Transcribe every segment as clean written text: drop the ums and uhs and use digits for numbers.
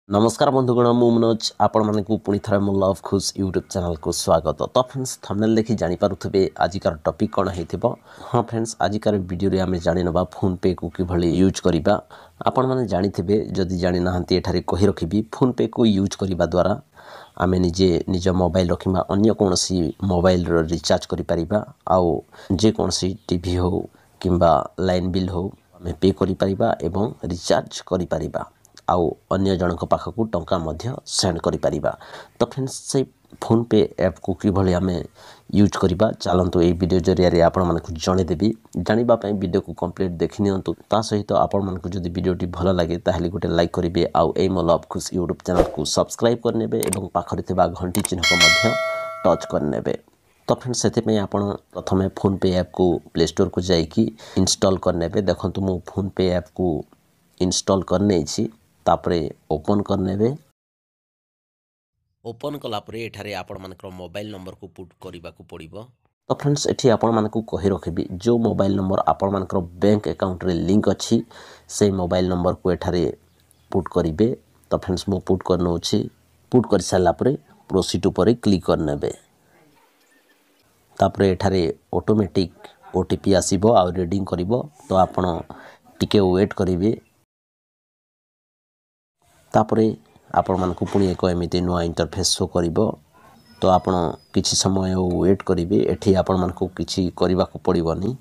नमस्कार बंधुगण मु मनोज आपण मानकु पुणी थरे मु लव खुश यूट्यूब चैनल को स्वागत। तो फ्रेंड्स थंबनेल देखि जानि पारुथबे आजिकार टॉपिक कोन हेतिबो। हां फ्रेंड्स आजिकार वीडियो रे आमे जानि नबा फोन पे को किभली यूज करिबा। आपण माने जानिथिबे जदि जानि नाहंती एठारे कहि रखिबी फोन पे को यूज करिबा द्वारा आमे निज मोबाइल रखिबा अन्य कोनसी मोबाइल रो रिचार्ज करि परिबा आउ जे कोनसी टीवी हो किंबा लाइन बिल हो आमे पे करि परिबा एवं रिचार्ज करि परिबा आउ अन्य जनक पाखकु टंका मध्य सेंड करि परिबा। तो फ्रेंड्स से फोन पे ऐप को किभली आमे यूज करिबा चलंतु ए वीडियो जरिया रे आपण मानकु जणे देबी। जानिबा पय वीडियो को कंप्लीट देखि नियंतु ता सहित आपण मानकु जदि वीडियोटी भलो लागे ताहले गोटे लाइक करिबे आउ ए मो लव खुश यूट्यूब चैनल को सब्सक्राइब करनेबे एवं पाखरे थिबा घंटी चिन्ह को मध्य टच करनेबे। तो फ्रेंड्स सेते पे आपण प्रथमे फोन पे ऐप को प्ले स्टोर को जाईकी इंस्टॉल करनेबे। देखंतु मो फोन पे ऐप को इंस्टॉल करने छी तापरे ओपन करनेबे। ओपन कला परे एठारे आपण मानकर मोबाइल नंबर को पुट करिबा को पड़िबो। तो फ्रेंड्स एठी आपण मानकु कहि रखिबी जो मोबाइल नंबर आपण मानकर बैंक अकाउंट रे लिंक अछि से मोबाइल नंबर को एठारे पुट करिबे। तो फ्रेंड्स मो पुट करनो छी पुट कर साला परे प्रोसीड ऊपर क्लिक करनेबे। तापरे एठारे ऑटोमेटिक ओटीपी आसीबो आ रीडिंग करिवो। तो आपण टिके वेट करिवे। तापरे आपण मानकु पुणी एक एमिति नुआ इंटरफेस शो करिवो। तो आपण किछि समय वेट करिवे। एठी आपण मानकु किछि करिबा को पड़िबोनी।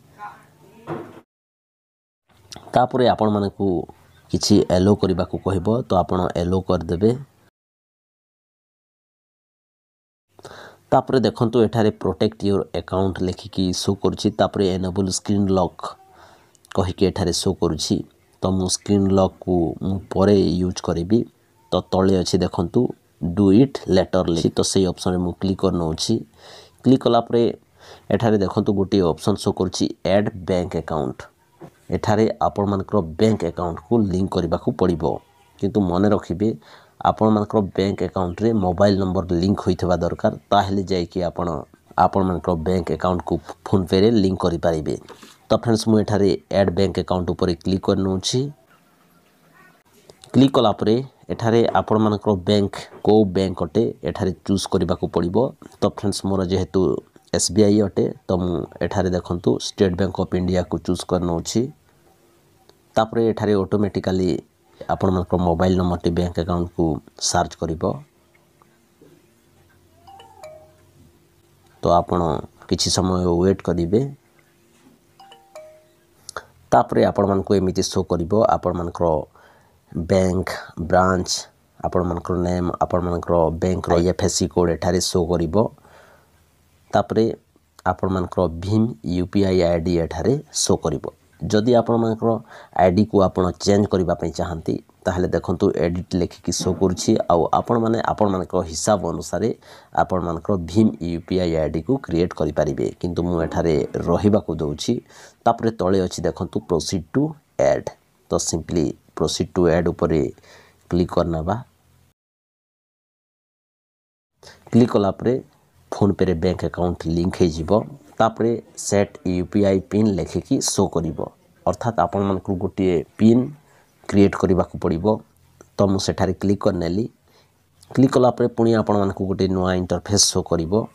तापरे आपण मानकु किछि एलो करिबा को कहबो। तो आपण एलो कर देबे। तापरे देखंतु एठारे प्रोटेक्ट योर अकाउंट लेखिकी शो करूछि। तापरे एनेबल स्क्रीन लॉक कहिके एठारे शो करूछि। तो मु स्क्रीन लॉक को मु परे यूज करिबी। तो तळे अछि देखंतु डू इट लेटर ले। तो सेही ऑप्शन रे मु क्लिक करनो अछि। क्लिक कला परे एठारे देखंतु गोटे ऑप्शन शो करूछि ऐड बैंक अकाउंट। एठारे आपण मानकर बैंक अकाउंट को लिंक करबा को पड़िबो। किंतु मने रखिबे आपण मानकर बैंक अकाउंट रे मोबाइल नंबर लिंक होइथबा दरकार ताहेले जाय कि आपण मानकर बैंक अकाउंट को फोन पे रे लिंक करि पारिबे। तो फ्रेंड्स मु एठारे ऐड बैंक अकाउंट ऊपर क्लिक करनो छी। क्लिक कला परे एठारे आपण मानकर बैंक को बैंक अटे एठारे चूज करबा को पड़िबो। तो फ्रेंड्स मोर जेहेतु एसबीआई अटे तो मु एठारे देखंतु स्टेट बैंक ऑफ इंडिया को चूज करनो छी। तापरे एठारे ऑटोमेटिकली आपण मानकर mobile number T bank account को सर्च करिवो। तो आपण किछि समय वेट करिवे। तापरे आपण मानको एमिति शो करिवो आपण मानकर बैंक ब्रांच आपण मानकर नेम आपण मानकर बैंक रो आईएफएससी कोड एठारे शो करिवो। तापरे आपण मानकर भीम यूपीआई आईडी एठारे शो करिवो। जदि आपण मानकर आईडी को आपण चेंज करिबा पई चाहंती ताहले देखंतु एडिट लेखिकी शो करूछि आउ आपण मानकर हिसाब अनुसार आपण मानकर भीम यूपीआई आईडी को क्रिएट करि परिबे। किंतु मु एठारे रहिबा को दउछि। तापरे तळे अछि देखंतु प्रोसीड टू ऐड। तो सिंपली प्रोसीड टू ऐड ऊपर क्लिक करनाबा। क्लिक कला परे फोन पे रे बैंक अकाउंट लिंक हे जिवो। तापरे सेट यूपीआई पिन लेखिकी शो करिवो। अर्थात आपण मानकु गोटे पिन क्रिएट करबा को पड़िबो। तो मु सेठारे क्लिक करनेली। क्लिक कला परे पुणी आपण मानकु गोटे नुआ इंटरफेस शो करिवो।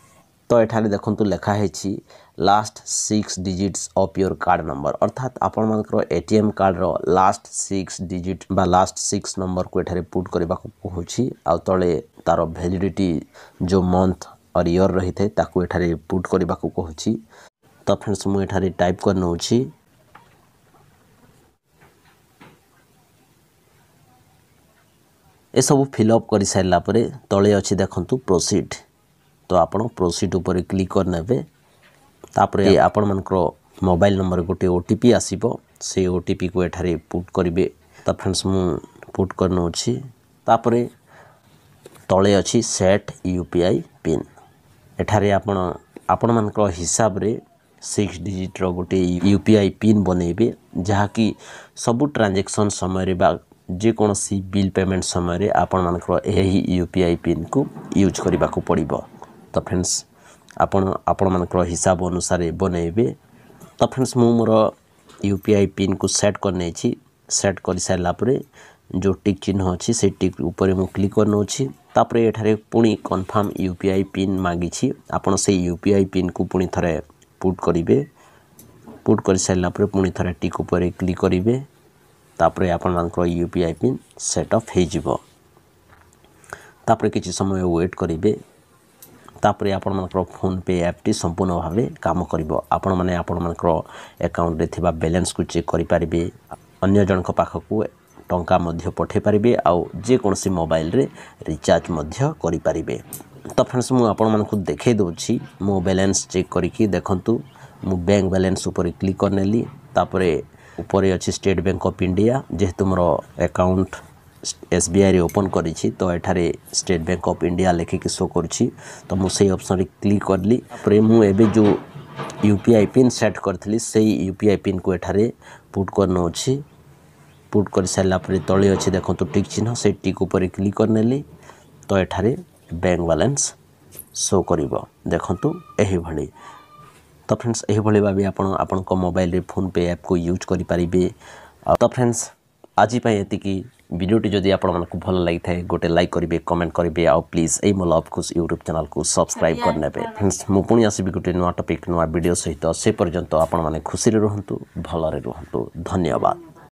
तो एठारे देखंतु लेखा हेछि last 6 digits of your card number. अर्थात आपण मानकर एटीएम कार्ड रो लास्ट 6 डिजिट बा लास्ट 6 नंबर को एठारे पुट करबा को कहूछि। आ तळे तारो वैलिडिटी जो मंथ और ईयर रही थे ताकू एठारे पुट करबा को कहूछि। तो फ्रेंड्स मु एठारे टाइप करनो छी। ए सब फिलअप कर साइला परे तळे अछि देखंतु प्रोसीड। तो आपण प्रोसीड ऊपर क्लिक करनेबे। तापरे आपण मानकर मोबाइल नंबर गोटे ओटीपी आसीबो। से ओटीपी को एठारे पुट करिवे। तो फ्रेंड्स मु पुट करनो छी। तापरे तळे अछि सेट यूपीआई पिन। एठारे आपण मानकर हिसाब रे 6 डिजिट रो गोटे यूपीआई पिन बनेबे जहा कि सब ट्रांजैक्शन समय रे बा जे कोनसी बिल पेमेंट समय रे आपण मानकर एही यूपीआई पिन को यूज करबा को पड़िबो। तो फ्रेंड्स आपण मानकर हिसाब अनुसार बनेबे। तो फ्रेंड्स मु मोर यूपीआई पिन को सेट करने छी। सेट कर सारा जो टिक चिन्ह अच्छी से टिक ऊपर मु क्लिक कर नौछि तापर एठारे पुणी कन्फर्म यूपीआई पिन मागिछि आपण से यूपीआई पिन को पुणी थरे पुट करिवे पुट कर सारा पर पुणी थरे टिक ऊपर क्लिक करिवे तापर आपण मानकर यूपीआई पिन सेट अप हो जिवो तापर किछि समय वेट करिवे तापर आपण मानकर फोन पे ऐप टी संपूर्ण भावे काम करिवो आपण माने आपण मानकर अकाउंट रे थिबा बैलेंस को चेक करि परिबे अन्य जन को पाख को टंका मध्य पठे पारिबे आउ जे कोनसी मोबाइल रे रिचार्ज मध्य करि पारिबे। तो फ्रेंड्स मु आपण मानकु देखै दोछि मो बैलेंस चेक करिकि देखंतु मु बैंक बैलेंस ऊपर क्लिक करनेली तापरे ऊपर अछि स्टेट बैंक ऑफ इंडिया जेहेतु मोर अकाउंट एसबीआई रे ओपन करिछि तो एठारे स्टेट बैंक ऑफ इंडिया लेखिक शो करछि तो मु सेही ऑप्शन रे क्लिक करली तापरे मु एबे जो यूपीआई पिन सेट करथली सेही यूपीआई पिन को एठारे पुट करनो अछि पुट कर सारा पर तले अच्छे देखो टिक चिन्ह से टिक ऊपर क्लिक करनेली तो एठारे बैंक बैलेंस शो करिवो देखंतु एही भली। तो फ्रेंड्स एही भली भाबे आपण मोबाइल रे फोन पे ऐप को यूज करि परिबे। तो फ्रेंड्स आज पय एतिकी वीडियोटी जदि आपण मानकु भल लागि थाए गोटे लाइक करिवे कमेंट करिवे आ प्लीज ए मो लव खुश यूट्यूब चैनल को सब्सक्राइब करनेबे। फ्रेंड्स मु पुणी आसीबी गोटे नुआ टॉपिक नुआ वीडियो सहित से पर्यंत आपण माने खुशी रे रहंतु भल रे रहंतु धन्यवाद।